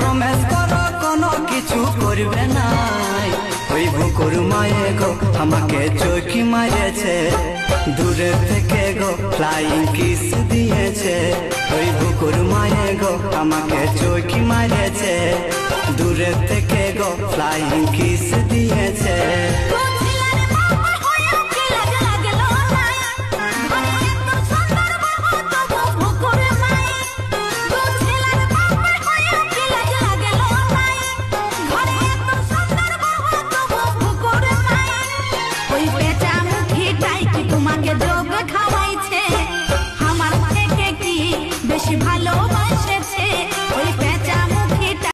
Promise করো কোনো কিছু করবে না। ওই বুকুর মায়ে গো আমাকে চোখি মারেছে, দূরে থেকে গো ফ্লাইং কিস দিয়েছে। ওই বুকুর মায়ে গো আমাকে চোখি মারেছে, দূরে থেকে গো ফ্লাইং কিস